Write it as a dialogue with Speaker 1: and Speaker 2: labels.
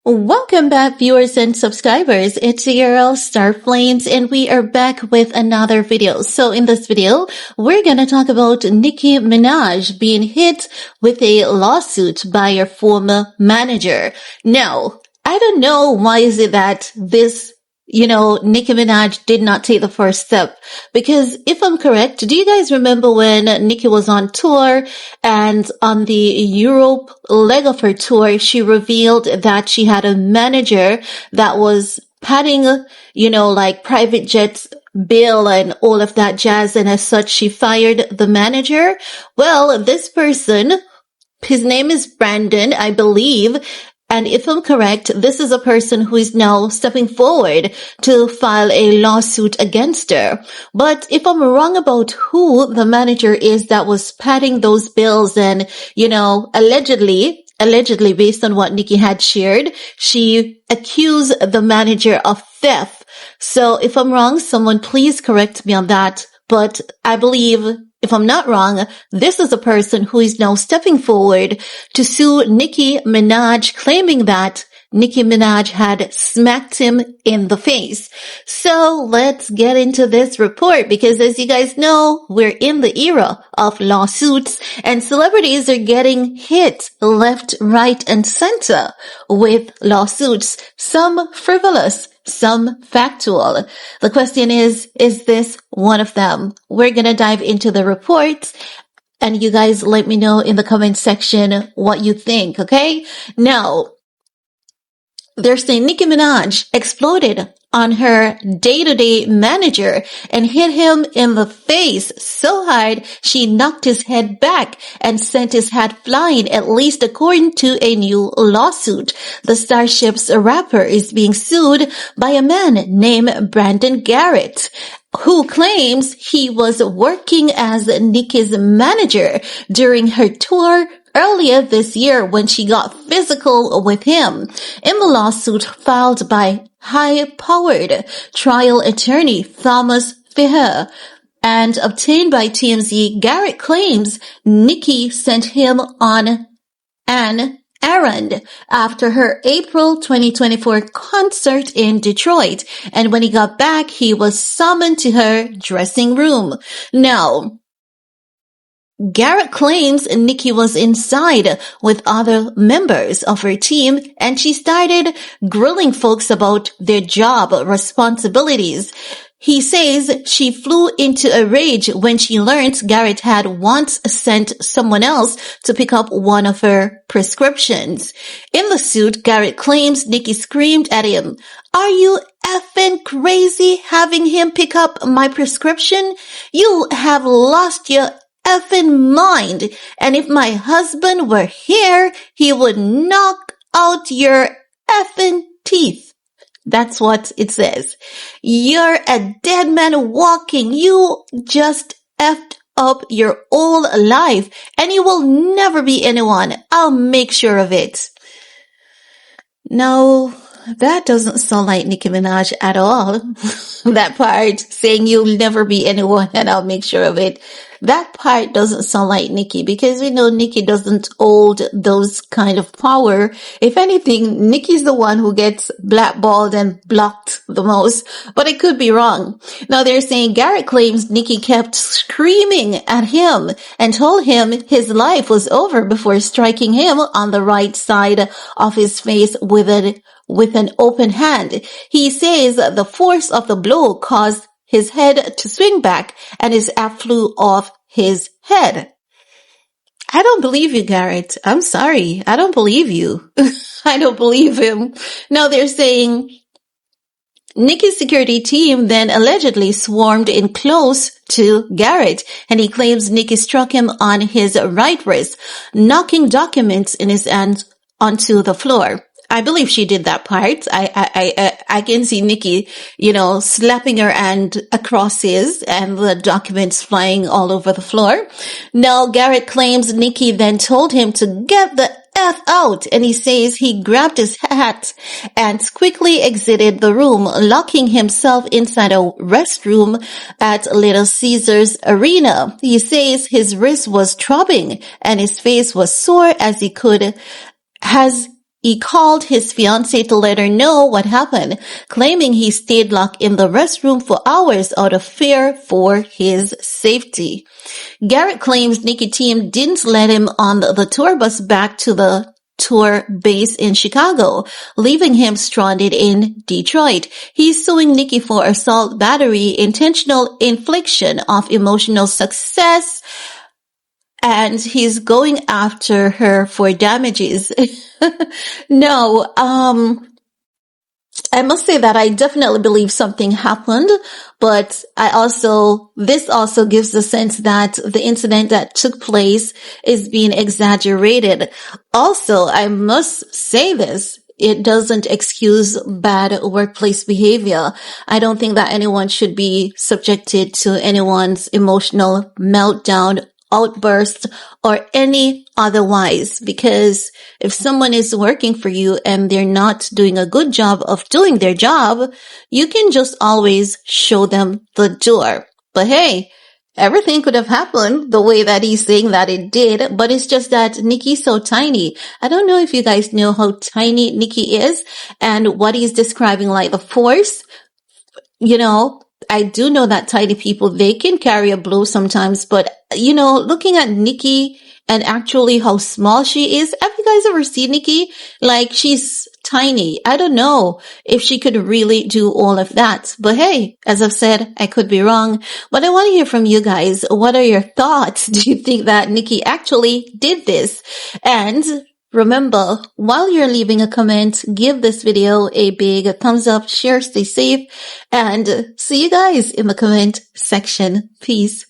Speaker 1: Welcome back, viewers and subscribers. It's your girl, Star Flames, and we are back with another video. So in this video, we're gonna talk about Nicki Minaj being hit with a lawsuit by her former manager. Now, I don't know why is it that Nicki Minaj did not take the first step. Because if I'm correct, do you guys remember when Nicki was on tour and on the Europe leg of her tour, she revealed that she had a manager that was padding, like private jets bill and all of that jazz, and as such, she fired the manager? Well, this person, his name is Brandon, I believe. And if I'm correct, this is a person who is now stepping forward to file a lawsuit against her. But if I'm wrong about who the manager is that was padding those bills and, allegedly based on what Nicki had shared, she accused the manager of theft. So if I'm wrong, someone please correct me on that. But I believe, if I'm not wrong, this is a person who is now stepping forward to sue Nicki Minaj, claiming that Nicki Minaj had smacked him in the face. So let's get into this report, because as you guys know, we're in the era of lawsuits and celebrities are getting hit left, right, and center with lawsuits, some frivolous, some factual. The question is this one of them? We're gonna dive into the report and you guys let me know in the comment section what you think, okay? Now, they're saying Nicki Minaj exploded on her day-to-day manager and hit him in the face so hard she knocked his head back and sent his hat flying, at least according to a new lawsuit. The Starship's rapper is being sued by a man named Brandon Garrett, who claims he was working as Nicki's manager during her tour earlier this year when she got physical with him. In the lawsuit filed by high-powered trial attorney Thomas Feher and obtained by TMZ, Garrett claims Nicki sent him on an errand after her April 2024 concert in Detroit, and when he got back, he was summoned to her dressing room. Now, Garrett claims Nicki was inside with other members of her team and she started grilling folks about their job responsibilities. He says she flew into a rage when she learned Garrett had once sent someone else to pick up one of her prescriptions. In the suit, Garrett claims Nicki screamed at him, "Are you effing crazy having him pick up my prescription? You have lost your effing mind, and if my husband were here, he would knock out your effing teeth." That's what it says. "You're a dead man walking. You just effed up your whole life, and you will never be anyone. I'll make sure of it." No, that doesn't sound like Nicki Minaj at all. That part, saying you'll never be anyone and I'll make sure of it. That part doesn't sound like Nicki, because we know Nicki doesn't hold those kind of power. If anything, Nicki's the one who gets blackballed and blocked the most, but I could be wrong. Now they're saying Garrett claims Nicki kept screaming at him and told him his life was over before striking him on the right side of his face with an open hand. He says the force of the blow caused his head to swing back and his hat flew off his head. I don't believe you, Garrett. I'm sorry. I don't believe you. I don't believe him. Now they're saying Nicki's security team then allegedly swarmed in close to Garrett, and he claims Nicki struck him on his right wrist, knocking documents in his hand onto the floor. I believe she did that part. I can see Nicki, slapping her hand across his and the documents flying all over the floor. Now, Garrett claims Nicki then told him to get the F out, and he says he grabbed his hat and quickly exited the room, locking himself inside a restroom at Little Caesars Arena. He says his wrist was throbbing and his face was sore as he called his fiancée to let her know what happened, claiming he stayed locked in the restroom for hours out of fear for his safety. Garrett claims Nicki team didn't let him on the tour bus back to the tour base in Chicago, leaving him stranded in Detroit. He's suing Nicki for assault, battery, intentional infliction of emotional success, and he's going after her for damages. No, I must say that I definitely believe something happened, but this also gives the sense that the incident that took place is being exaggerated. Also, I must say this. It doesn't excuse bad workplace behavior. I don't think that anyone should be subjected to anyone's emotional meltdown, outburst, or any otherwise, because if someone is working for you and they're not doing a good job of doing their job, you can just always show them the door. But hey, everything could have happened the way that he's saying that it did, but it's just that Nicki's so tiny. I don't know if you guys know how tiny Nicki is and what he's describing like the force. You know, I do know that tiny people, they can carry a blow sometimes, but looking at Nicki and actually how small she is, have you guys ever seen Nicki? Like, she's tiny. I don't know if she could really do all of that. But hey, as I've said, I could be wrong. But I want to hear from you guys. What are your thoughts? Do you think that Nicki actually did this? And remember, while you're leaving a comment, give this video a big thumbs up, share, stay safe, and see you guys in the comment section. Peace.